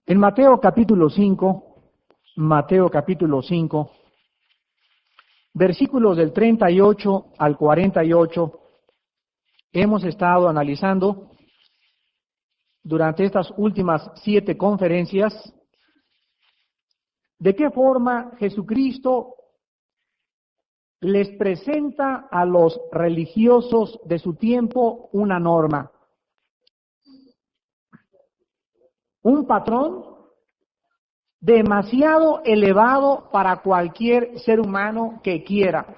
En Mateo capítulo 5, versículos del 38 al 48, hemos estado analizando durante estas últimas 7 conferencias de qué forma Jesucristo les presenta a los religiosos de su tiempo una norma, un patrón demasiado elevado para cualquier ser humano que quiera,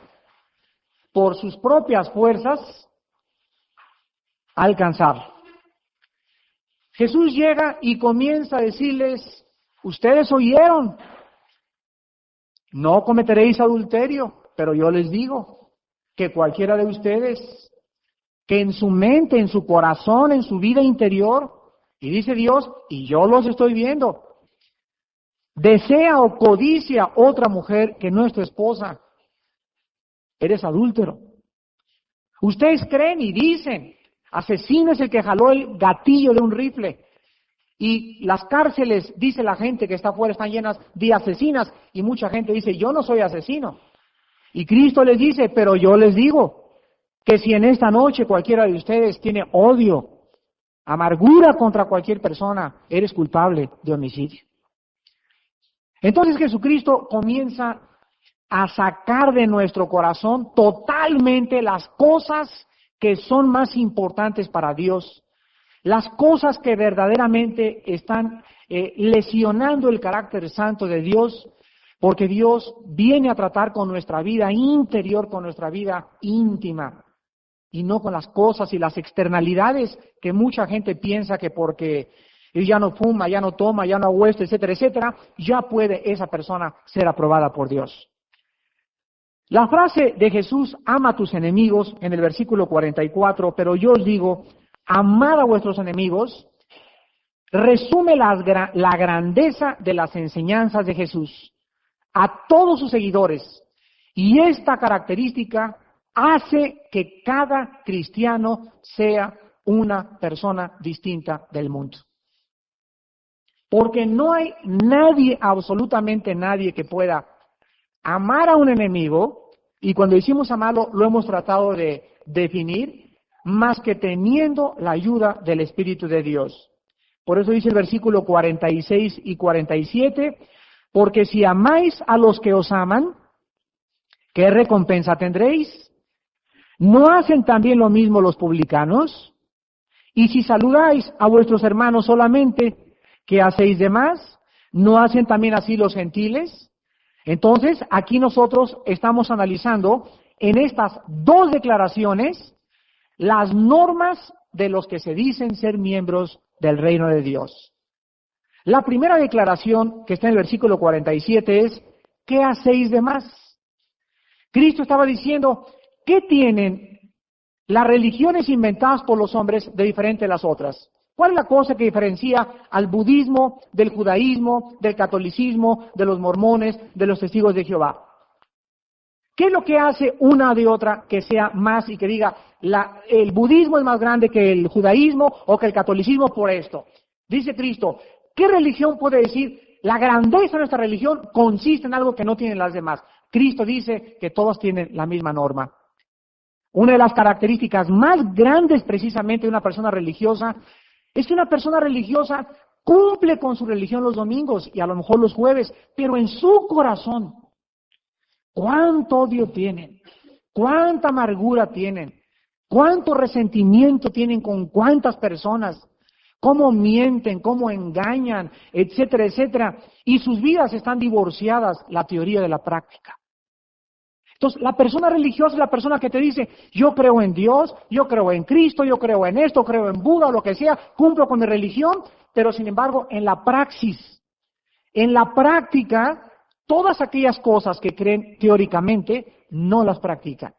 por sus propias fuerzas, alcanzarlo. Jesús llega y comienza a decirles: ustedes oyeron, no cometeréis adulterio, pero yo les digo que cualquiera de ustedes que en su mente, en su corazón, en su vida interior, y dice Dios, y yo los estoy viendo, desea o codicia otra mujer que no es tu esposa, eres adúltero. Ustedes creen y dicen, asesino es el que jaló el gatillo de un rifle. Y las cárceles, dice la gente que está afuera, están llenas de asesinas, y mucha gente dice, yo no soy asesino. Y Cristo les dice, pero yo les digo que si en esta noche cualquiera de ustedes tiene odio, amargura contra cualquier persona, eres culpable de homicidio. Entonces Jesucristo comienza a sacar de nuestro corazón totalmente las cosas que son más importantes para Dios, las cosas que verdaderamente están lesionando el carácter santo de Dios, porque Dios viene a tratar con nuestra vida interior, con nuestra vida íntima, y no con las cosas y las externalidades que mucha gente piensa que porque él ya no fuma, ya no toma, ya no hago esto, etcétera, etcétera, ya puede esa persona ser aprobada por Dios. La frase de Jesús, ama a tus enemigos, en el versículo 44, pero yo os digo, amad a vuestros enemigos, resume la grandeza de las enseñanzas de Jesús a todos sus seguidores. Y esta característica hace que cada cristiano sea una persona distinta del mundo. Porque no hay nadie, absolutamente nadie, que pueda amar a un enemigo, y cuando decimos amarlo lo hemos tratado de definir, más que teniendo la ayuda del Espíritu de Dios. Por eso dice el versículo 46 y 47, porque si amáis a los que os aman, ¿qué recompensa tendréis? ¿No hacen también lo mismo los publicanos? Y si saludáis a vuestros hermanos solamente, ¿qué hacéis de más? ¿No hacen también así los gentiles? Entonces, aquí nosotros estamos analizando en estas 2 declaraciones las normas de los que se dicen ser miembros del reino de Dios. La primera declaración, que está en el versículo 47, es, ¿qué hacéis de más? Cristo estaba diciendo, ¿qué tienen las religiones inventadas por los hombres de diferente a las otras? ¿Cuál es la cosa que diferencia al budismo, del judaísmo, del catolicismo, de los mormones, de los testigos de Jehová? ¿Qué es lo que hace una de otra que sea más y que diga, el budismo es más grande que el judaísmo o que el catolicismo por esto? Dice Cristo, ¿qué religión puede decir, la grandeza de nuestra religión consiste en algo que no tienen las demás? Cristo dice que todos tienen la misma norma. Una de las características más grandes precisamente de una persona religiosa es que una persona religiosa cumple con su religión los domingos y a lo mejor los jueves, pero en su corazón, ¿cuánto odio tienen? ¿Cuánta amargura tienen? ¿Cuánto resentimiento tienen con cuántas personas? ¿Cómo mienten? ¿Cómo engañan? Etcétera, etcétera. Y sus vidas están divorciadas, la teoría de la práctica. Entonces, la persona religiosa es la persona que te dice, yo creo en Dios, yo creo en Cristo, yo creo en esto, creo en Buda, o lo que sea, cumplo con mi religión, pero sin embargo, en la praxis, en la práctica, todas aquellas cosas que creen teóricamente, no las practican.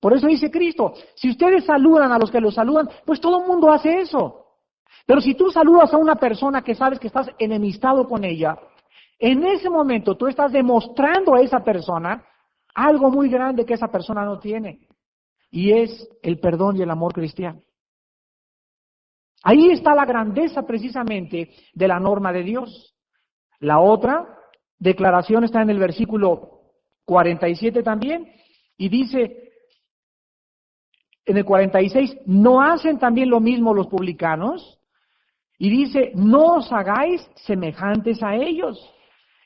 Por eso dice Cristo, si ustedes saludan a los que los saludan, pues todo el mundo hace eso. Pero si tú saludas a una persona que sabes que estás enemistado con ella, en ese momento tú estás demostrando a esa persona algo muy grande que esa persona no tiene, y es el perdón y el amor cristiano. Ahí está la grandeza precisamente de la norma de Dios. La otra declaración está en el versículo 47 también, y dice en el 46, ¿no hacen también lo mismo los publicanos? Y dice, no os hagáis semejantes a ellos.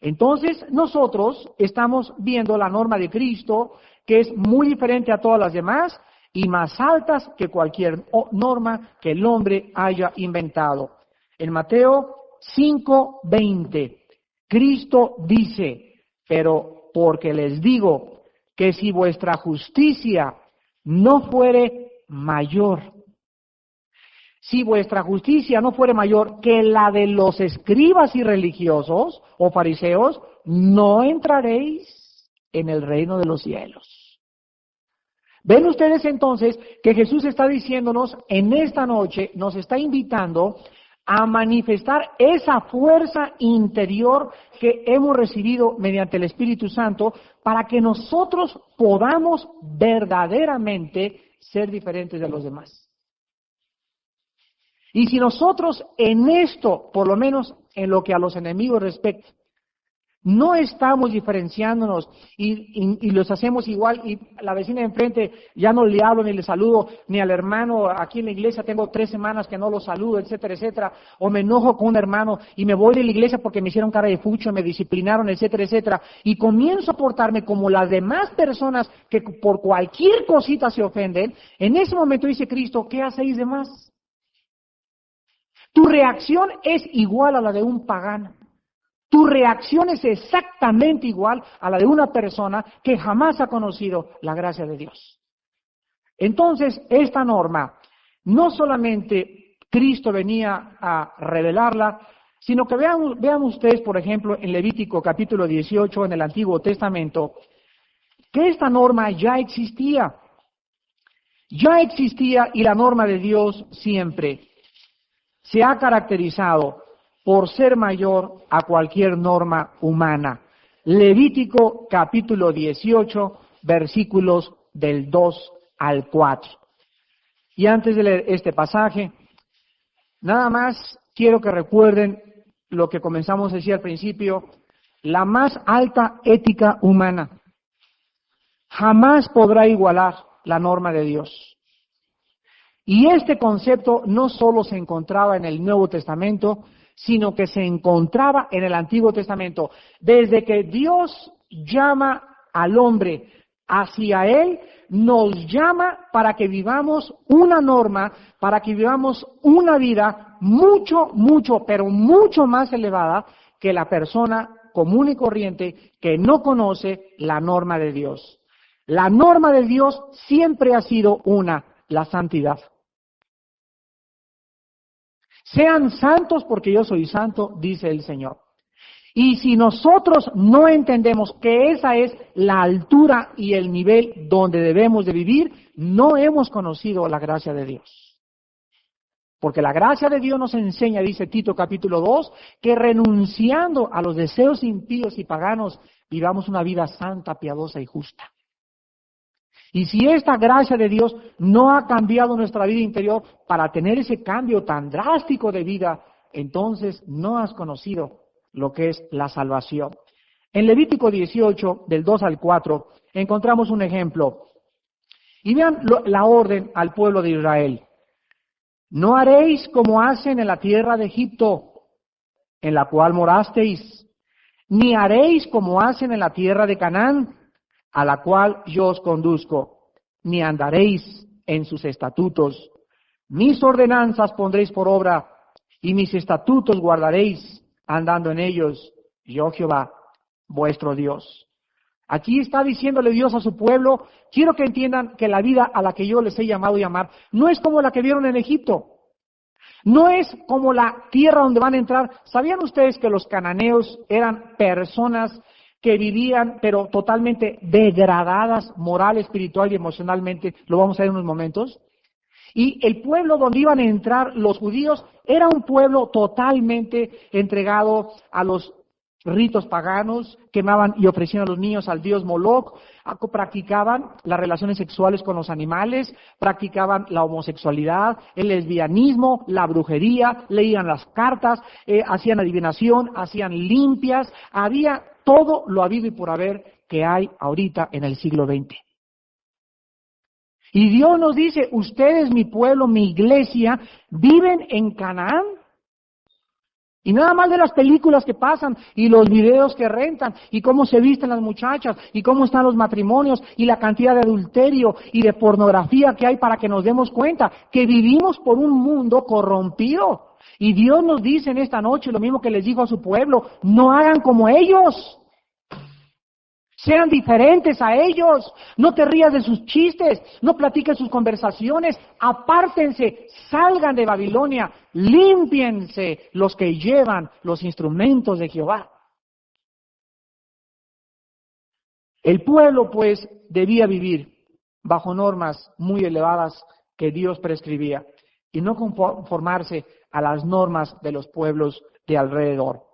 Entonces, nosotros estamos viendo la norma de Cristo, que es muy diferente a todas las demás y más altas que cualquier norma que el hombre haya inventado. En Mateo 5:20, Cristo dice, pero porque les digo que si vuestra justicia no fuere mayor, si vuestra justicia no fuere mayor que la de los escribas y religiosos o fariseos, no entraréis en el reino de los cielos. ¿Ven ustedes entonces que Jesús está diciéndonos en esta noche, nos está invitando a manifestar esa fuerza interior que hemos recibido mediante el Espíritu Santo para que nosotros podamos verdaderamente ser diferentes de los demás? Y si nosotros en esto, por lo menos en lo que a los enemigos respecta, no estamos diferenciándonos y los hacemos igual, y la vecina de enfrente ya no le hablo ni le saludo, ni al hermano aquí en la iglesia tengo 3 semanas que no lo saludo, etcétera, etcétera, o me enojo con un hermano y me voy de la iglesia porque me hicieron cara de fucho, me disciplinaron, etcétera, etcétera, y comienzo a portarme como las demás personas que por cualquier cosita se ofenden. En ese momento dice Cristo, ¿qué hacéis de más? Tu reacción es igual a la de un pagano. Tu reacción es exactamente igual a la de una persona que jamás ha conocido la gracia de Dios. Entonces, esta norma, no solamente Cristo venía a revelarla, sino que vean ustedes, por ejemplo, en Levítico capítulo 18, en el Antiguo Testamento, que esta norma ya existía. Ya existía, y la norma de Dios siempre se ha caracterizado por ser mayor a cualquier norma humana. Levítico capítulo 18, versículos del 2 al 4. Y antes de leer este pasaje, nada más quiero que recuerden lo que comenzamos a decir al principio, la más alta ética humana jamás podrá igualar la norma de Dios. Y este concepto no solo se encontraba en el Nuevo Testamento, sino que se encontraba en el Antiguo Testamento. Desde que Dios llama al hombre hacia Él, nos llama para que vivamos una norma, para que vivamos una vida mucho, mucho, pero mucho más elevada que la persona común y corriente que no conoce la norma de Dios. La norma de Dios siempre ha sido una, la santidad. Sean santos porque yo soy santo, dice el Señor. Y si nosotros no entendemos que esa es la altura y el nivel donde debemos de vivir, no hemos conocido la gracia de Dios. Porque la gracia de Dios nos enseña, dice Tito capítulo 2, que renunciando a los deseos impíos y paganos, vivamos una vida santa, piadosa y justa. Y si esta gracia de Dios no ha cambiado nuestra vida interior para tener ese cambio tan drástico de vida, entonces no has conocido lo que es la salvación. En Levítico 18, del 2 al 4, encontramos un ejemplo. Y vean la orden al pueblo de Israel. No haréis como hacen en la tierra de Egipto, en la cual morasteis, ni haréis como hacen en la tierra de Canaán, a la cual yo os conduzco, ni andaréis en sus estatutos. Mis ordenanzas pondréis por obra, y mis estatutos guardaréis, andando en ellos, yo Jehová, vuestro Dios. Aquí está diciéndole Dios a su pueblo, quiero que entiendan que la vida a la que yo les he llamado a llamar, no es como la que vieron en Egipto. No es como la tierra donde van a entrar. ¿Sabían ustedes que los cananeos eran personas que vivían, pero totalmente degradadas moral, espiritual y emocionalmente? Lo vamos a ver en unos momentos. Y el pueblo donde iban a entrar los judíos era un pueblo totalmente entregado a los ritos paganos, quemaban y ofrecían a los niños al dios Moloch, practicaban las relaciones sexuales con los animales, practicaban la homosexualidad, el lesbianismo, la brujería, leían las cartas, hacían adivinación, hacían limpias, había todo lo habido y por haber que hay ahorita en el siglo XX. Y Dios nos dice, ustedes, mi pueblo, mi iglesia, viven en Canaán. Y nada más de las películas que pasan, y los videos que rentan, y cómo se visten las muchachas, y cómo están los matrimonios, y la cantidad de adulterio y de pornografía que hay para que nos demos cuenta que vivimos por un mundo corrompido. Y Dios nos dice en esta noche lo mismo que les dijo a su pueblo, no hagan como ellos. Sean diferentes a ellos, no te rías de sus chistes, no platiques sus conversaciones, apártense, salgan de Babilonia, límpiense los que llevan los instrumentos de Jehová. El pueblo, pues, debía vivir bajo normas muy elevadas que Dios prescribía y no conformarse a las normas de los pueblos de alrededor.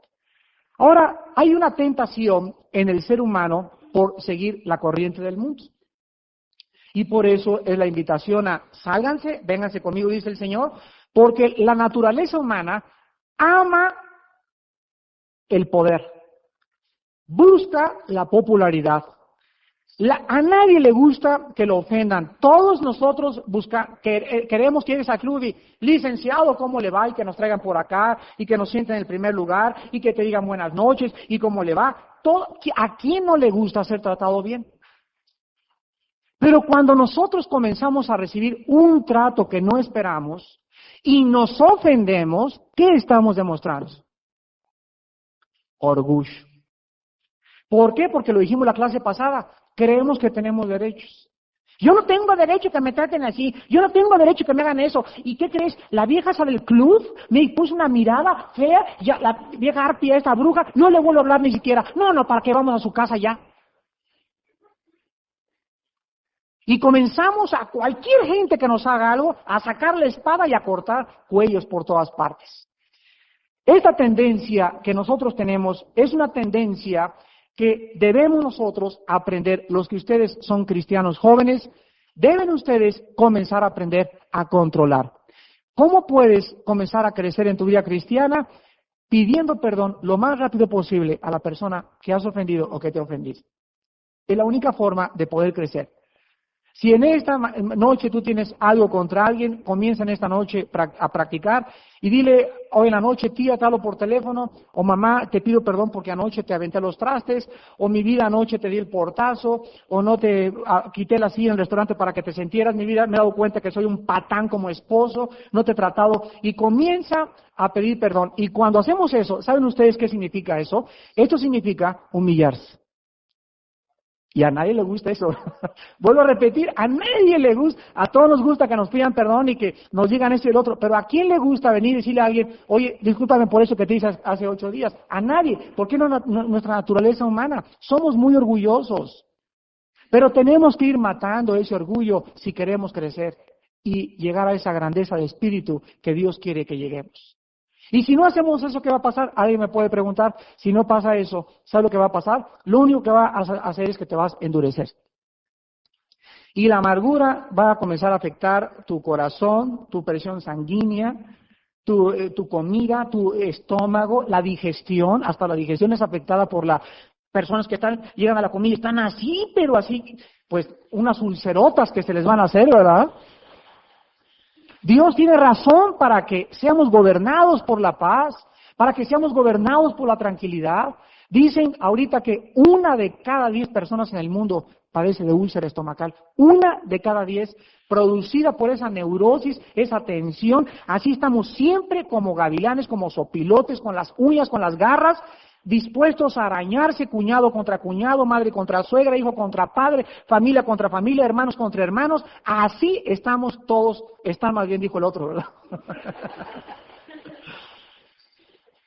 Ahora, hay una tentación en el ser humano por seguir la corriente del mundo. Y por eso es la invitación a sálganse, vénganse conmigo, dice el Señor, porque la naturaleza humana ama el poder, busca la popularidad. A nadie le gusta que lo ofendan. Todos nosotros queremos que llegues al club y, licenciado, ¿cómo le va? Y que nos traigan por acá, y que nos sienten en el primer lugar, y que te digan buenas noches, y cómo le va. ¿A quién no le gusta ser tratado bien? Pero cuando nosotros comenzamos a recibir un trato que no esperamos, y nos ofendemos, ¿qué estamos demostrando? Orgullo. ¿Por qué? Porque lo dijimos la clase pasada. Creemos que tenemos derechos. Yo no tengo derecho que me traten así. Yo no tengo derecho que me hagan eso. ¿Y qué crees? La vieja esa del club me puso una mirada fea. Ya, la vieja arpia, esta bruja, no le vuelvo a hablar ni siquiera. No, ¿para qué vamos a su casa ya? Y comenzamos a cualquier gente que nos haga algo, a sacar la espada y a cortar cuellos por todas partes. Esta tendencia que nosotros tenemos es una tendencia que debemos nosotros aprender. Los que ustedes son cristianos jóvenes, deben ustedes comenzar a aprender a controlar. ¿Cómo puedes comenzar a crecer en tu vida cristiana? Pidiendo perdón lo más rápido posible a la persona que has ofendido o que te ha ofendido. Es la única forma de poder crecer. Si en esta noche tú tienes algo contra alguien, comienza en esta noche a practicar y dile hoy en la noche, tía, te hablo por teléfono, o mamá, te pido perdón porque anoche te aventé los trastes, o mi vida anoche te di el portazo, o no te quité la silla en el restaurante para que te sintieras, mi vida me he dado cuenta que soy un patán como esposo, no te he tratado, y comienza a pedir perdón. Y cuando hacemos eso, ¿saben ustedes qué significa eso? Esto significa humillarse. Y a nadie le gusta eso. Vuelvo a repetir, a nadie le gusta, a todos nos gusta que nos pidan perdón y que nos digan esto y el otro, pero ¿a quién le gusta venir y decirle a alguien, oye, discúlpame por eso que te hice hace 8 días? A nadie. ¿Por qué no nuestra naturaleza humana? Somos muy orgullosos. Pero tenemos que ir matando ese orgullo si queremos crecer y llegar a esa grandeza de espíritu que Dios quiere que lleguemos. Y si no hacemos eso, ¿qué va a pasar? Alguien me puede preguntar, si no pasa eso, ¿sabes lo que va a pasar? Lo único que va a hacer es que te vas a endurecer. Y la amargura va a comenzar a afectar tu corazón, tu presión sanguínea, tu comida, tu estómago, la digestión. Hasta la digestión es afectada por las personas que llegan a la comida y están así, pero así, pues unas ulcerotas que se les van a hacer, ¿verdad? Dios tiene razón para que seamos gobernados por la paz, para que seamos gobernados por la tranquilidad. Dicen ahorita que 1 de cada 10 personas en el mundo padece de úlcera estomacal. 1 de cada 10, producida por esa neurosis, esa tensión. Así estamos siempre como gavilanes, como sopilotes, con las uñas, con las garras, dispuestos a arañarse, cuñado contra cuñado, madre contra suegra, hijo contra padre, familia contra familia, hermanos contra hermanos. Así estamos todos, están más bien dijo el otro, ¿verdad?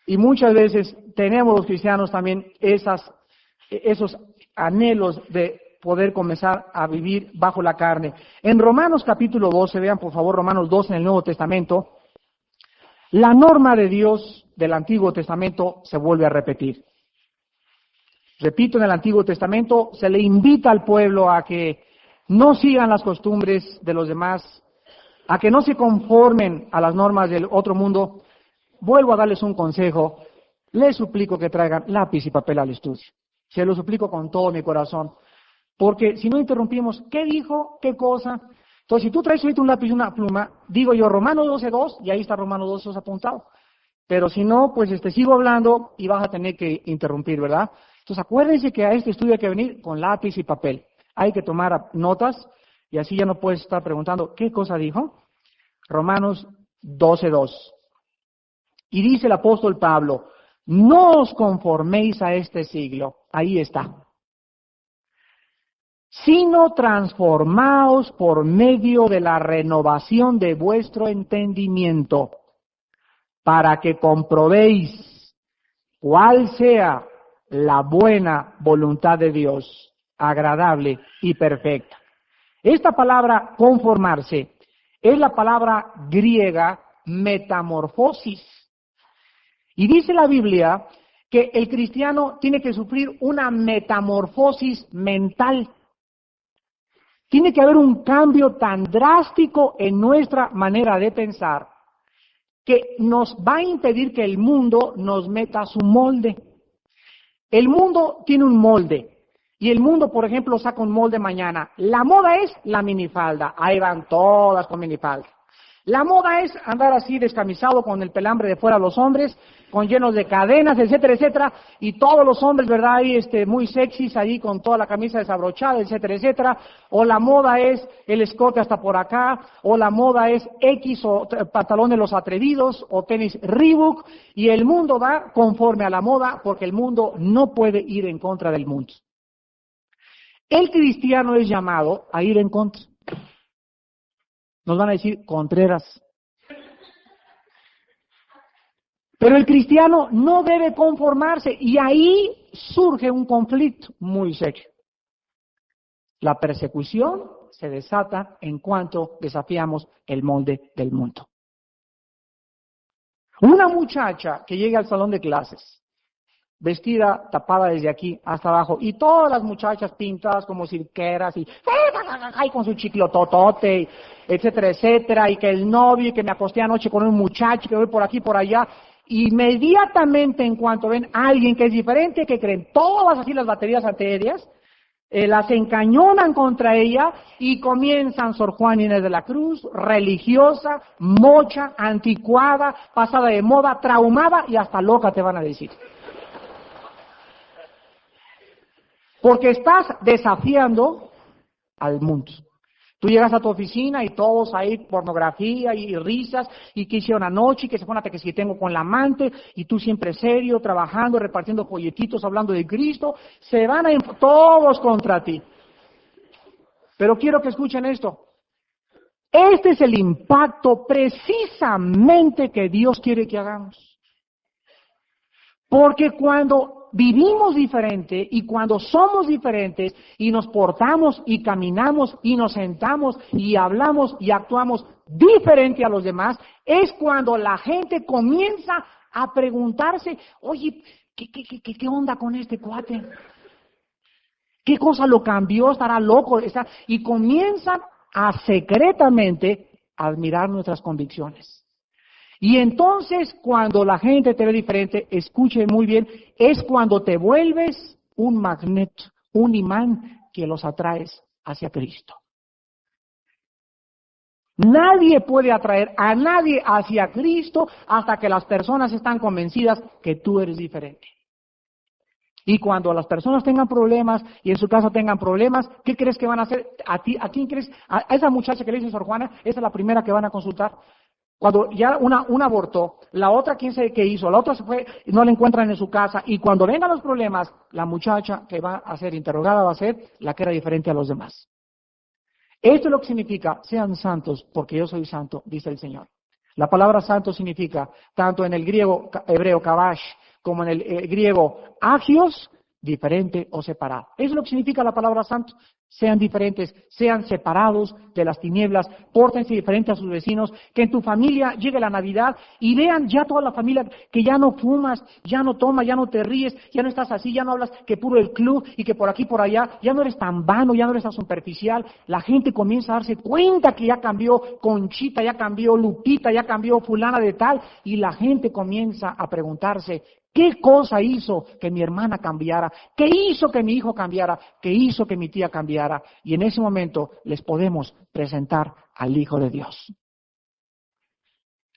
Y muchas veces tenemos los cristianos también esos anhelos de poder comenzar a vivir bajo la carne. En Romanos capítulo 12, vean por favor Romanos 12 en el Nuevo Testamento, la norma de Dios del Antiguo Testamento se vuelve a repetir. Repito, en el Antiguo Testamento se le invita al pueblo a que no sigan las costumbres de los demás, a que no se conformen a las normas del otro mundo. Vuelvo a darles un consejo. Les suplico que traigan lápiz y papel al estudio. Se lo suplico con todo mi corazón. Porque si no interrumpimos, ¿qué dijo? ¿Qué cosa? Entonces, si tú traes ahorita un lápiz y una pluma, digo yo Romanos 12:2, y ahí está Romanos 12:2 apuntado. Pero si no, pues sigo hablando y vas a tener que interrumpir, ¿verdad? Entonces, acuérdense que a este estudio hay que venir con lápiz y papel. Hay que tomar notas y así ya no puedes estar preguntando, ¿qué cosa dijo? Romanos 12:2. Y dice el apóstol Pablo, no os conforméis a este siglo. Ahí está. Sino transformaos por medio de la renovación de vuestro entendimiento, para que comprobéis cuál sea la buena voluntad de Dios, agradable y perfecta. Esta palabra conformarse es la palabra griega metamorfosis. Y dice la Biblia que el cristiano tiene que sufrir una metamorfosis mental. Tiene que haber un cambio tan drástico en nuestra manera de pensar que nos va a impedir que el mundo nos meta su molde. El mundo tiene un molde y el mundo, por ejemplo, saca un molde mañana. La moda es la minifalda, ahí van todas con minifalda. La moda es andar así descamisado con el pelambre de fuera los hombres, con llenos de cadenas, etcétera, etcétera, y todos los hombres, ¿verdad? Ahí muy sexys, ahí con toda la camisa desabrochada, etcétera, etcétera. O la moda es el escote hasta por acá, o la moda es X o pantalones los atrevidos, o tenis Reebok, y el mundo va conforme a la moda, porque el mundo no puede ir en contra del mundo. El cristiano es llamado a ir en contra. Nos van a decir Contreras. Pero el cristiano no debe conformarse y ahí surge un conflicto muy serio. La persecución se desata en cuanto desafiamos el molde del mundo. Una muchacha que llega al salón de clases, vestida, tapada desde aquí hasta abajo, y todas las muchachas pintadas como cirqueras y con su chiclototote, etcétera, etcétera, y que el novio, y que me acosté anoche con un muchacho, que voy por aquí, por allá, inmediatamente en cuanto ven a alguien que es diferente, que creen todas así las baterías antiaéreas, las encañonan contra ella y comienzan Sor Juana Inés de la Cruz, religiosa, mocha, anticuada, pasada de moda, traumada y hasta loca te van a decir. Porque estás desafiando al mundo. Tú llegas a tu oficina y todos ahí, pornografía y risas, y que hicieron anoche, y que se pone que si tengo con la amante, y tú siempre serio, trabajando, repartiendo folletitos, hablando de Cristo, se van a todos contra ti. Pero quiero que escuchen esto. Este es el impacto precisamente que Dios quiere que hagamos. Porque cuando vivimos diferente y cuando somos diferentes y nos portamos y caminamos y nos sentamos y hablamos y actuamos diferente a los demás, es cuando la gente comienza a preguntarse, oye, ¿qué onda con este cuate? ¿Qué cosa lo cambió? ¿Estará loco? Y comienzan a secretamente admirar nuestras convicciones. Y entonces, cuando la gente te ve diferente, escuche muy bien, es cuando te vuelves un magneto, un imán que los atraes hacia Cristo. Nadie puede atraer a nadie hacia Cristo hasta que las personas están convencidas que tú eres diferente. Y cuando las personas tengan problemas y en su casa tengan problemas, ¿qué crees que van a hacer? ¿A quién crees? A esa muchacha que le dice Sor Juana, esa es la primera que van a consultar. Cuando ya una abortó, la otra quién sabe qué hizo, la otra se fue, no la encuentran en su casa, y cuando vengan los problemas, la muchacha que va a ser interrogada va a ser la que era diferente a los demás. Esto es lo que significa, sean santos, porque yo soy santo, dice el Señor. La palabra santo significa, tanto en el griego hebreo kabash, como en el griego agios, diferente o separado. Eso es lo que significa la palabra santo. sean diferentes, sean separados de las tinieblas, pórtense diferente a sus vecinos, que en tu familia llegue la Navidad y vean ya toda la familia que ya no fumas, ya no tomas, ya no te ríes, ya no estás así, ya no hablas que puro el club y que por aquí por allá, ya no eres tan vano, ya no eres tan superficial. La gente comienza a darse cuenta que ya cambió Conchita, ya cambió Lupita, ya cambió fulana de tal, y la gente comienza a preguntarse, ¿qué cosa hizo que mi hermana cambiara? ¿Qué hizo que mi hijo cambiara? ¿Qué hizo que mi tía cambiara? Y en ese momento les podemos presentar al Hijo de Dios.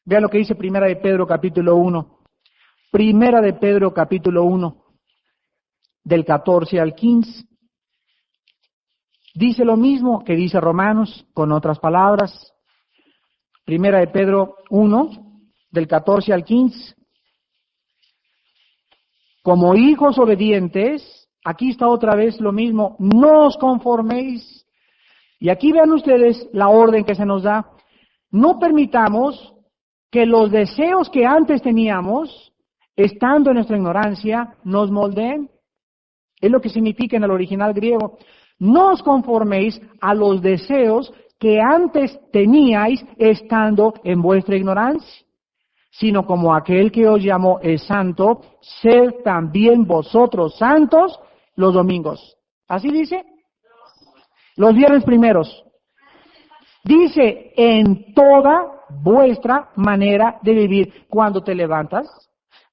Vean lo que dice Primera de Pedro capítulo 1. Primera de Pedro capítulo 1, del 14 al 15. Dice lo mismo que dice Romanos, con otras palabras. Primera de Pedro 1, del 14 al 15. Como hijos obedientes, aquí está otra vez lo mismo, no os conforméis. Y aquí vean ustedes la orden que se nos da. No permitamos que los deseos que antes teníamos, estando en nuestra ignorancia, nos moldeen. Es lo que significa en el original griego. No os conforméis a los deseos que antes teníais estando en vuestra ignorancia, sino como aquel que os llamó es santo, sed también vosotros santos los domingos. ¿Así dice? Los viernes primeros. Dice, en toda vuestra manera de vivir. Cuando te levantas,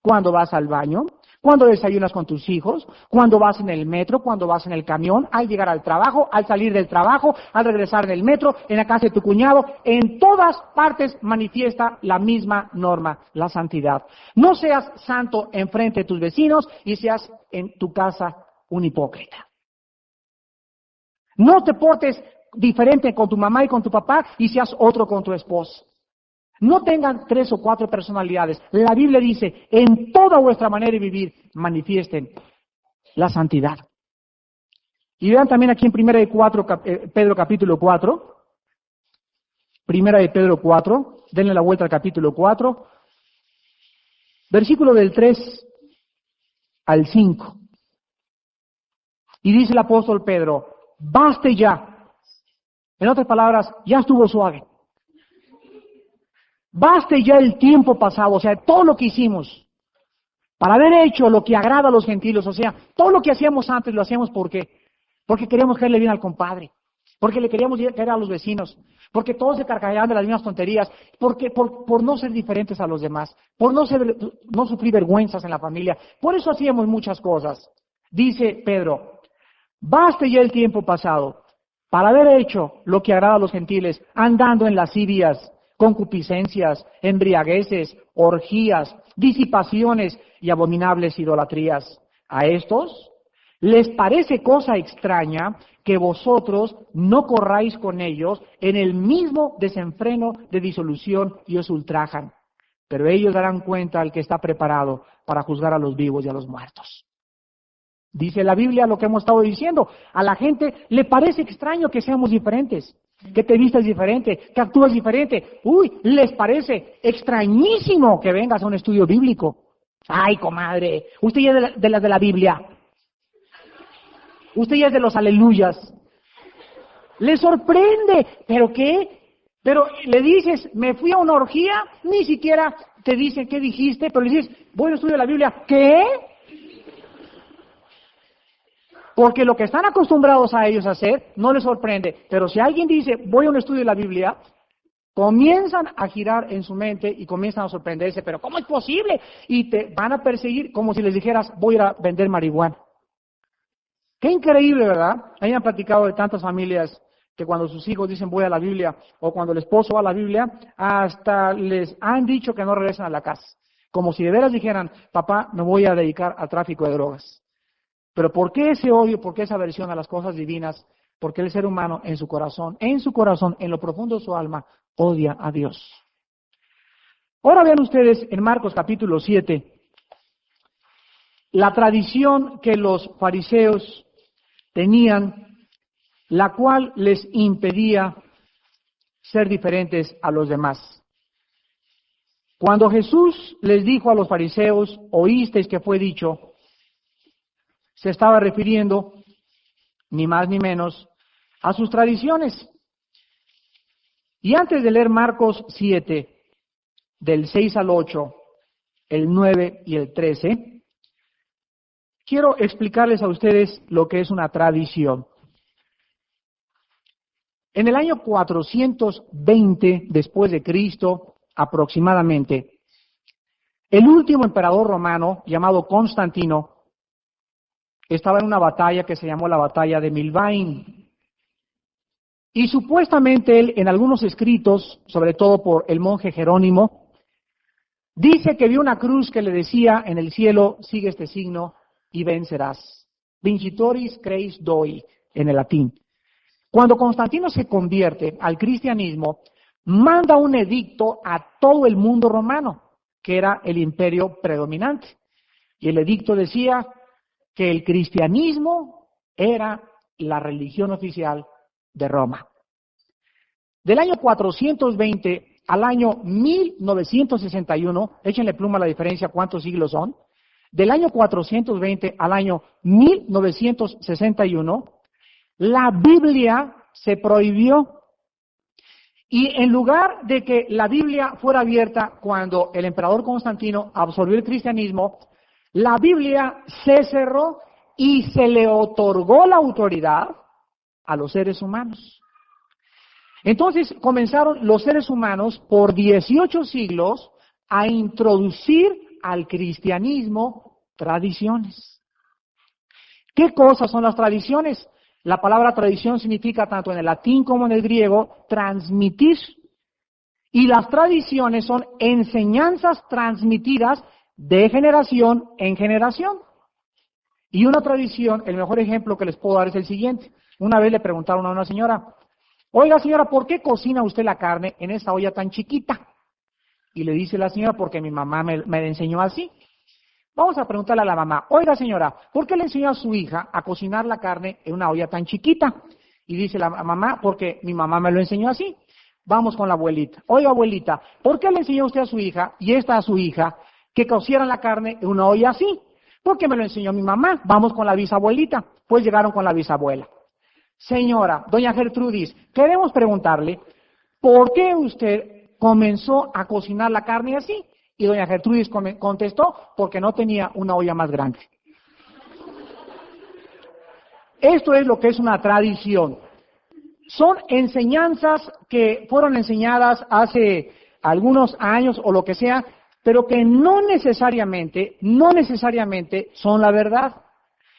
cuando vas al baño, cuando desayunas con tus hijos, cuando vas en el metro, cuando vas en el camión, al llegar al trabajo, al salir del trabajo, al regresar del metro, en la casa de tu cuñado, en todas partes manifiesta la misma norma, la santidad. No seas santo enfrente de tus vecinos y seas en tu casa un hipócrita. No te portes diferente con tu mamá y con tu papá y seas otro con tu esposa. No tengan 3 o 4 personalidades. La Biblia dice, en toda vuestra manera de vivir, manifiesten la santidad. Y vean también aquí en Pedro capítulo 4, Primera de Pedro 4, denle la vuelta al capítulo 4, versículo del 3 al 5. Y dice el apóstol Pedro, baste ya. En otras palabras, ya estuvo suave. Baste ya el tiempo pasado, o sea, todo lo que hicimos, para haber hecho lo que agrada a los gentiles, o sea, todo lo que hacíamos antes lo hacíamos porque queríamos caerle bien al compadre, porque le queríamos caer a los vecinos, porque todos se carcajeaban de las mismas tonterías, por no ser diferentes a los demás, por no sufrir vergüenzas en la familia, por eso hacíamos muchas cosas. Dice Pedro, baste ya el tiempo pasado, para haber hecho lo que agrada a los gentiles, andando en lascivias, concupiscencias, embriagueces, orgías, disipaciones y abominables idolatrías. A estos les parece cosa extraña que vosotros no corráis con ellos en el mismo desenfreno de disolución y os ultrajan. Pero ellos darán cuenta al que está preparado para juzgar a los vivos y a los muertos. Dice la Biblia lo que hemos estado diciendo. A la gente le parece extraño que seamos diferentes, que te vistas diferente, que actúas diferente. Uy, les parece extrañísimo que vengas a un estudio bíblico. Ay, comadre, usted ya es de las de la Biblia. Usted ya es de los aleluyas. Le sorprende. ¿Pero qué? Pero le dices, me fui a una orgía, ni siquiera te dicen qué dijiste, pero le dices, voy a estudiar la Biblia. ¿Qué? Porque lo que están acostumbrados a ellos a hacer no les sorprende. Pero si alguien dice, voy a un estudio de la Biblia, comienzan a girar en su mente y comienzan a sorprenderse. ¿Pero cómo es posible? Y te van a perseguir como si les dijeras, voy a ir a vender marihuana. Qué increíble, ¿verdad? A mí me han platicado de tantas familias que cuando sus hijos dicen voy a la Biblia, o cuando el esposo va a la Biblia, hasta les han dicho que no regresen a la casa. Como si de veras dijeran, papá, me voy a dedicar al tráfico de drogas. Pero ¿por qué ese odio, por qué esa aversión a las cosas divinas? Porque el ser humano en su corazón, en lo profundo de su alma, odia a Dios. Ahora vean ustedes en Marcos capítulo 7, la tradición que los fariseos tenían, la cual les impedía ser diferentes a los demás. Cuando Jesús les dijo a los fariseos, oísteis que fue dicho, se estaba refiriendo, ni más ni menos, a sus tradiciones. Y antes de leer Marcos 7, del 6 al 8, el 9 y el 13, quiero explicarles a ustedes lo que es una tradición. En el año 420 después de Cristo, aproximadamente, el último emperador romano, llamado Constantino, estaba en una batalla que se llamó la batalla de Milvain. Y supuestamente él, en algunos escritos, sobre todo por el monje Jerónimo, dice que vio una cruz que le decía en el cielo: sigue este signo y vencerás. Vincitoris creis doi, en el latín. Cuando Constantino se convierte al cristianismo, manda un edicto a todo el mundo romano, que era el imperio predominante. Y el edicto decía que el cristianismo era la religión oficial de Roma. Del año 420 al año 1961, échenle pluma a la diferencia, ¿cuántos siglos son? Del año 420 al año 1961, la Biblia se prohibió. Y en lugar de que la Biblia fuera abierta cuando el emperador Constantino absorbió el cristianismo, la Biblia se cerró y se le otorgó la autoridad a los seres humanos. Entonces comenzaron los seres humanos por 18 siglos a introducir al cristianismo tradiciones. ¿Qué cosas son las tradiciones? La palabra tradición significa, tanto en el latín como en el griego, transmitir. Y las tradiciones son enseñanzas transmitidas de generación en generación. Y una tradición, el mejor ejemplo que les puedo dar es el siguiente. Una vez le preguntaron a una señora: oiga señora, ¿por qué cocina usted la carne en esa olla tan chiquita? Y le dice la señora: porque mi mamá me enseñó así. Vamos a preguntarle a la mamá: oiga señora, ¿por qué le enseñó a su hija a cocinar la carne en una olla tan chiquita? Y dice la mamá: porque mi mamá me lo enseñó así. Vamos con la abuelita: oiga abuelita, ¿por qué le enseñó usted a su hija y esta a su hija que cocieran la carne en una olla así? Porque me lo enseñó mi mamá. Vamos con la bisabuelita. Pues llegaron con la bisabuela. Señora, doña Gertrudis, queremos preguntarle, ¿por qué usted comenzó a cocinar la carne así? Y doña Gertrudis contestó: porque no tenía una olla más grande. Esto es lo que es una tradición. Son enseñanzas que fueron enseñadas hace algunos años o lo que sea, pero que no necesariamente son la verdad.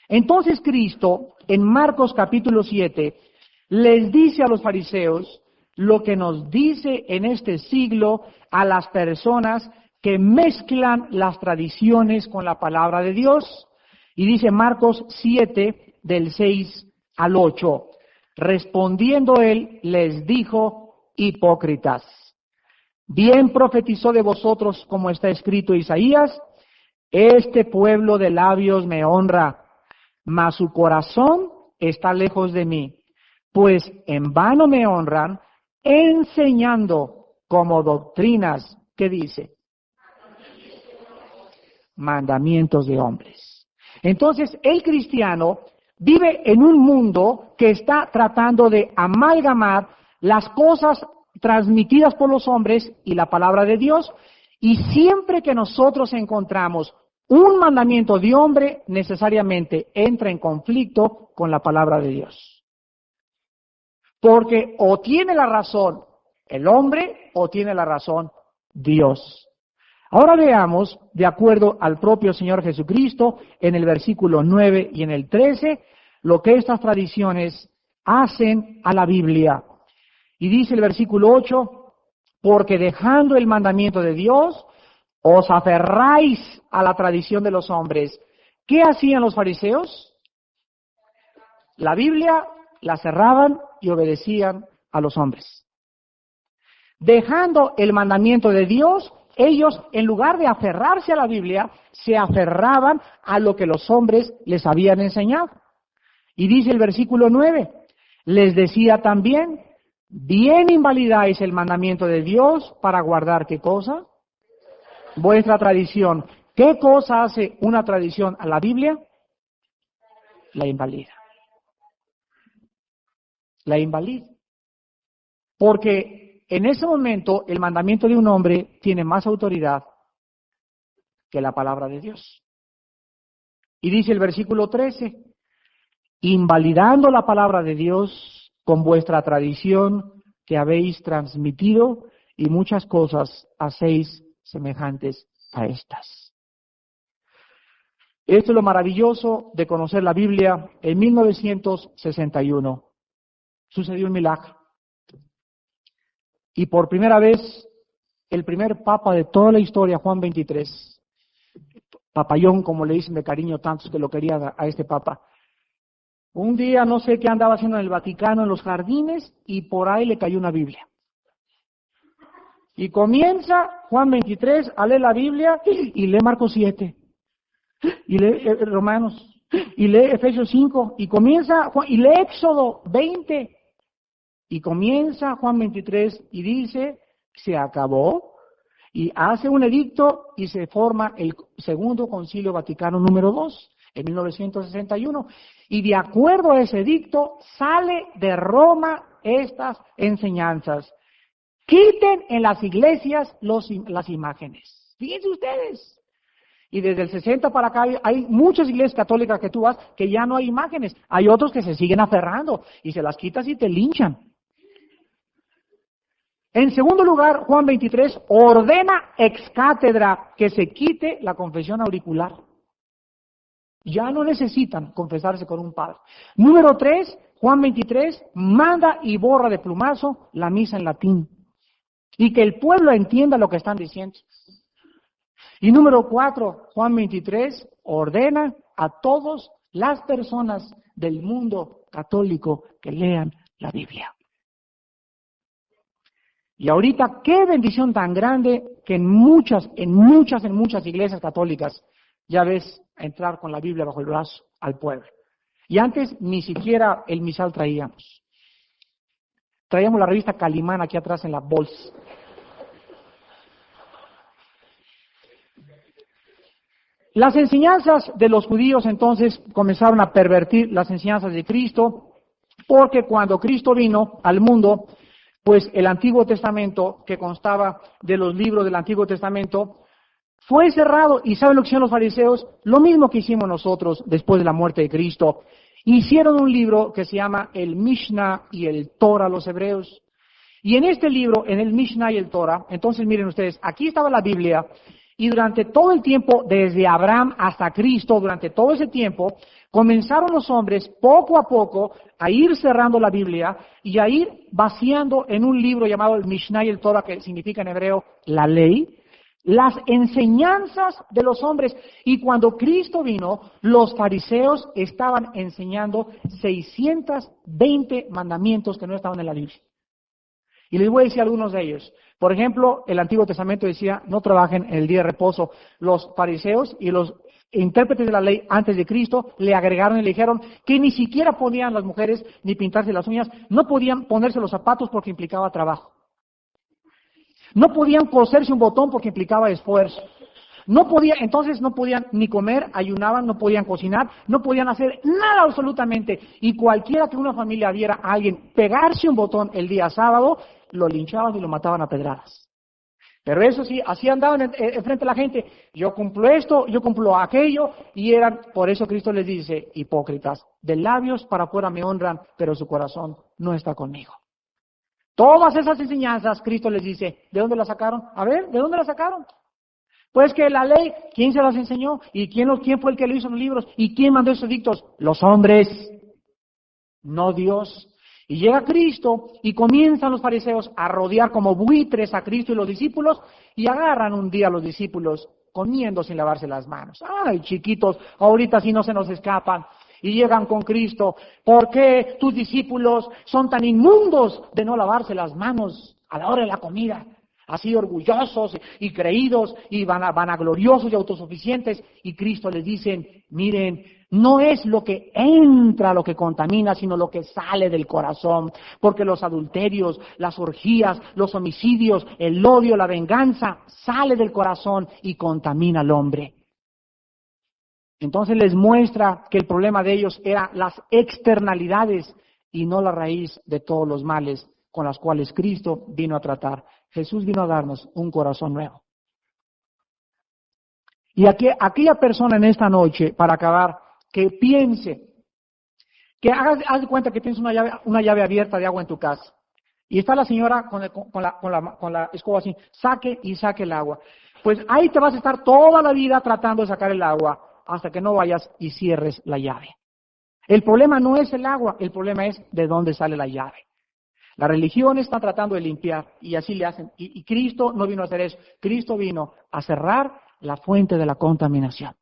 Entonces Cristo, en Marcos capítulo 7, les dice a los fariseos lo que nos dice en este siglo a las personas que mezclan las tradiciones con la palabra de Dios. Y dice Marcos 7, del 6 al 8, respondiendo él, les dijo: hipócritas, bien profetizó de vosotros como está escrito Isaías: este pueblo de labios me honra, mas su corazón está lejos de mí, pues en vano me honran, enseñando como doctrinas, ¿qué dice? Mandamientos de hombres. Entonces, el cristiano vive en un mundo que está tratando de amalgamar las cosas transmitidas por los hombres y la palabra de Dios, y siempre que nosotros encontramos un mandamiento de hombre, necesariamente entra en conflicto con la palabra de Dios. Porque o tiene la razón el hombre o tiene la razón Dios. Ahora veamos, de acuerdo al propio Señor Jesucristo, en el versículo 9 y en el 13, lo que estas tradiciones hacen a la Biblia. Y dice el versículo 8, porque dejando el mandamiento de Dios, os aferráis a la tradición de los hombres. ¿Qué hacían los fariseos? La Biblia la cerraban y obedecían a los hombres. Dejando el mandamiento de Dios, ellos, en lugar de aferrarse a la Biblia, se aferraban a lo que los hombres les habían enseñado. Y dice el versículo 9, les decía también: bien invalidáis el mandamiento de Dios para guardar, ¿qué cosa? Vuestra tradición. ¿Qué cosa hace una tradición a la Biblia? La invalida. la invalide. Porque en ese momento el mandamiento de un hombre tiene más autoridad que la palabra de Dios. Y dice el versículo 13, invalidando la palabra de Dios con vuestra tradición que habéis transmitido y muchas cosas hacéis semejantes a estas. Esto es lo maravilloso de conocer la Biblia. En 1961 sucedió un milagro. Y por primera vez, el primer papa de toda la historia, Juan XXIII, papayón, como le dicen de cariño tantos que lo querían a este papa, un día no sé qué andaba haciendo en el Vaticano, en los jardines, y por ahí le cayó una Biblia. Y comienza Juan 23 a leer la Biblia y lee Marcos 7, y lee Romanos, y lee Efesios 5, y comienza y lee Éxodo 20, y comienza Juan 23 y dice, se acabó, y hace un edicto y se forma el Segundo Concilio Vaticano número 2 en 1961. Y de acuerdo a ese edicto, sale de Roma estas enseñanzas. Quiten en las iglesias las imágenes. Fíjense ustedes. Y desde el 60 para acá hay muchas iglesias católicas que tú vas que ya no hay imágenes. Hay otros que se siguen aferrando y se las quitas y te linchan. En segundo lugar, Juan 23 ordena ex cátedra que se quite la confesión auricular. Ya no necesitan confesarse con un padre. Número 3, Juan 23 manda y borra de plumazo la misa en latín. Y que el pueblo entienda lo que están diciendo. Y número 4, Juan 23 ordena a todas las personas del mundo católico que lean la Biblia. Y ahorita, qué bendición tan grande que en muchas iglesias católicas ya ves entrar con la Biblia bajo el brazo al pueblo. Y antes ni siquiera el misal traíamos. Traíamos la revista Calimán aquí atrás en la bolsa. Las enseñanzas de los judíos entonces comenzaron a pervertir las enseñanzas de Cristo, porque cuando Cristo vino al mundo, pues el Antiguo Testamento, que constaba de los libros del Antiguo Testamento, fue cerrado. ¿Y saben lo que hicieron los fariseos? Lo mismo que hicimos nosotros después de la muerte de Cristo. Hicieron un libro que se llama el Mishnah y el Torah, los hebreos. Y en este libro, en el Mishnah y el Torah, entonces miren ustedes, aquí estaba la Biblia, y durante todo el tiempo, desde Abraham hasta Cristo, durante todo ese tiempo, comenzaron los hombres poco a poco a ir cerrando la Biblia y a ir vaciando en un libro llamado el Mishnah y el Torah, que significa en hebreo la ley, las enseñanzas de los hombres. Y cuando Cristo vino, los fariseos estaban enseñando 620 mandamientos que no estaban en la Biblia. Y les voy a decir algunos de ellos. Por ejemplo, el Antiguo Testamento decía, no trabajen en el día de reposo. Los fariseos y los intérpretes de la ley antes de Cristo le agregaron y le dijeron que ni siquiera podían las mujeres ni pintarse las uñas, no podían ponerse los zapatos porque implicaba trabajo. No podían coserse un botón porque implicaba esfuerzo. Entonces no podían ni comer, ayunaban, no podían cocinar, no podían hacer nada absolutamente. Y cualquiera que una familia viera a alguien pegarse un botón el día sábado, lo linchaban y lo mataban a pedradas. Pero eso sí, así andaban enfrente de la gente. Yo cumplo esto, yo cumplo aquello, y por eso Cristo les dice, hipócritas, de labios para afuera me honran, pero su corazón no está conmigo. Todas esas enseñanzas, Cristo les dice, ¿de dónde las sacaron? A ver, ¿de dónde las sacaron? Pues que la ley, ¿quién se las enseñó? ¿Y quién fue el que lo hizo en los libros? ¿Y quién mandó esos edictos? Los hombres, no Dios. Y llega Cristo y comienzan los fariseos a rodear como buitres a Cristo y los discípulos, y agarran un día a los discípulos comiendo sin lavarse las manos. Ay, chiquitos, ahorita sí no se nos escapan. Y llegan con Cristo. ¿Por qué tus discípulos son tan inmundos de no lavarse las manos a la hora de la comida? Así orgullosos y creídos y vanagloriosos y autosuficientes. Y Cristo les dice, miren, no es lo que entra lo que contamina, sino lo que sale del corazón. Porque los adulterios, las orgías, los homicidios, el odio, la venganza, sale del corazón y contamina al hombre. Entonces les muestra que el problema de ellos era las externalidades y no la raíz de todos los males con las cuales Cristo vino a tratar. Jesús vino a darnos un corazón nuevo. Y aquella persona en esta noche, para acabar, que piense, que haz de cuenta que tienes una llave abierta de agua en tu casa. Y está la señora con la escoba así, saque y saque el agua. Pues ahí te vas a estar toda la vida tratando de sacar el agua hasta que no vayas y cierres la llave. El problema no es el agua, el problema es de dónde sale la llave. La religión está tratando de limpiar y así le hacen. Y Cristo no vino a hacer eso. Cristo vino a cerrar la fuente de la contaminación.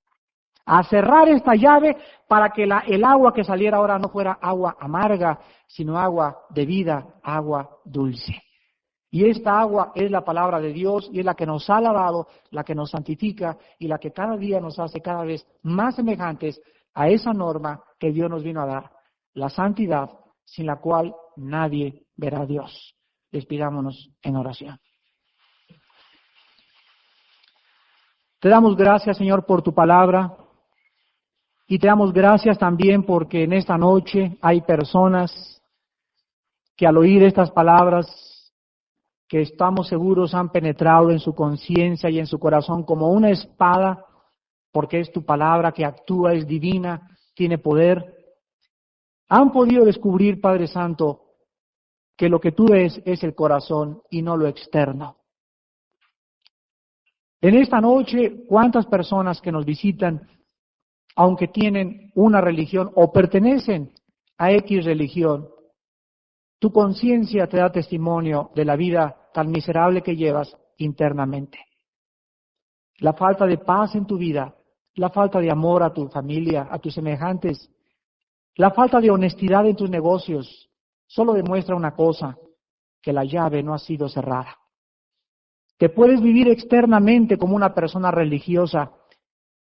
A cerrar esta llave para que el agua que saliera ahora no fuera agua amarga, sino agua de vida, agua dulce. Y esta agua es la palabra de Dios y es la que nos ha lavado, la que nos santifica y la que cada día nos hace cada vez más semejantes a esa norma que Dios nos vino a dar, la santidad, sin la cual nadie verá a Dios. Despidámonos en oración. Te damos gracias, Señor, por tu palabra. Y te damos gracias también porque en esta noche hay personas que al oír estas palabras, que estamos seguros han penetrado en su conciencia y en su corazón como una espada, porque es tu palabra que actúa, es divina, tiene poder. Han podido descubrir, Padre Santo, que lo que tú ves es el corazón y no lo externo. En esta noche, ¿cuántas personas que nos visitan, aunque tienen una religión o pertenecen a X religión, tu conciencia te da testimonio de la vida tan miserable que llevas internamente? La falta de paz en tu vida, la falta de amor a tu familia, a tus semejantes, la falta de honestidad en tus negocios, solo demuestra una cosa, que la llave no ha sido cerrada. Que puedes vivir externamente como una persona religiosa,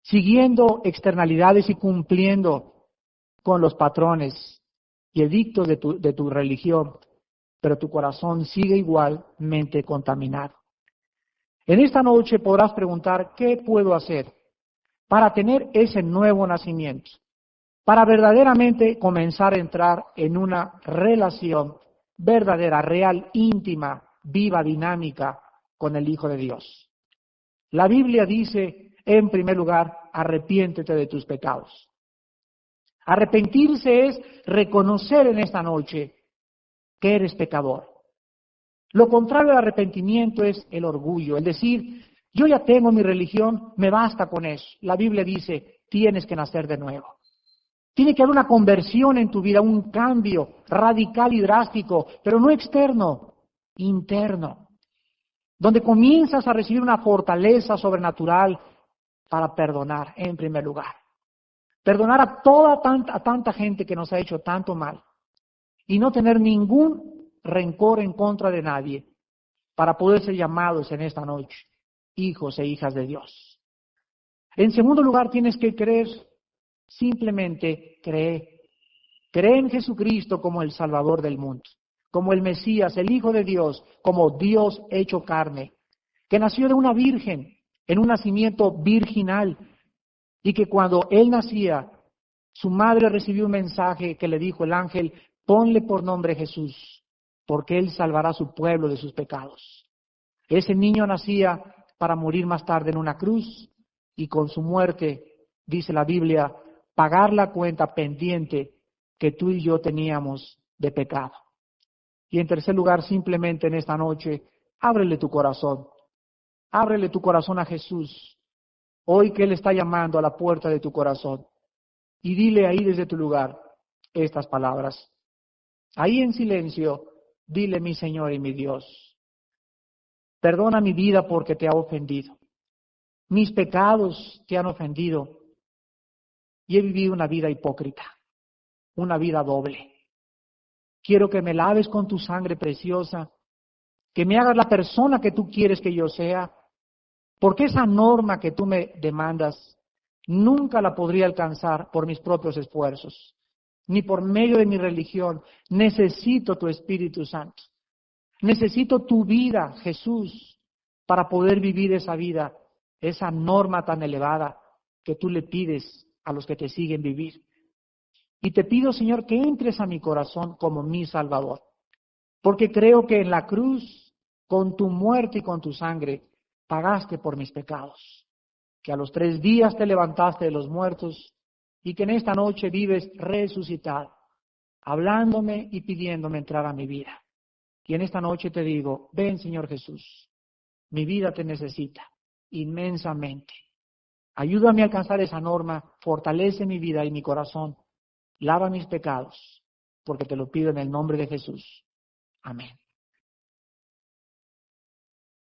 siguiendo externalidades y cumpliendo con los patrones y edictos de tu religión, pero tu corazón sigue igualmente contaminado. En esta noche podrás preguntar, ¿qué puedo hacer para tener ese nuevo nacimiento? Para verdaderamente comenzar a entrar en una relación verdadera, real, íntima, viva, dinámica con el Hijo de Dios. La Biblia dice, en primer lugar, arrepiéntete de tus pecados. Arrepentirse es reconocer en esta noche que eres pecador. Lo contrario al arrepentimiento es el orgullo, el decir, yo ya tengo mi religión, me basta con eso. La Biblia dice, tienes que nacer de nuevo. Tiene que haber una conversión en tu vida, un cambio radical y drástico, pero no externo, interno, donde comienzas a recibir una fortaleza sobrenatural para perdonar en primer lugar. Perdonar a tanta gente que nos ha hecho tanto mal y no tener ningún rencor en contra de nadie para poder ser llamados en esta noche hijos e hijas de Dios. En segundo lugar, tienes que creer. Simplemente cree. Cree en Jesucristo como el Salvador del mundo, como el Mesías, el Hijo de Dios, como Dios hecho carne, que nació de una virgen, en un nacimiento virginal, y que cuando Él nacía, su madre recibió un mensaje que le dijo el ángel, ponle por nombre Jesús, porque Él salvará a su pueblo de sus pecados. Ese niño nacía para morir más tarde en una cruz, y con su muerte, dice la Biblia, pagar la cuenta pendiente que tú y yo teníamos de pecado. Y en tercer lugar, simplemente en esta noche, ábrele tu corazón. Ábrele tu corazón a Jesús. Hoy que Él está llamando a la puerta de tu corazón. Y dile ahí desde tu lugar estas palabras. Ahí en silencio, dile mi Señor y mi Dios. Perdona mi vida porque te ha ofendido. Mis pecados te han ofendido. Y he vivido una vida hipócrita, una vida doble. Quiero que me laves con tu sangre preciosa, que me hagas la persona que tú quieres que yo sea, porque esa norma que tú me demandas nunca la podría alcanzar por mis propios esfuerzos, ni por medio de mi religión. Necesito tu Espíritu Santo. Necesito tu vida, Jesús, para poder vivir esa vida, esa norma tan elevada que tú le pides a los que te siguen vivir. Y te pido, Señor, que entres a mi corazón como mi Salvador. Porque creo que en la cruz, con tu muerte y con tu sangre, pagaste por mis pecados. Que a los 3 días te levantaste de los muertos y que en esta noche vives resucitado, hablándome y pidiéndome entrar a mi vida. Y en esta noche te digo, ven, Señor Jesús, mi vida te necesita inmensamente. Ayúdame a alcanzar esa norma, fortalece mi vida y mi corazón, lava mis pecados, porque te lo pido en el nombre de Jesús. Amén.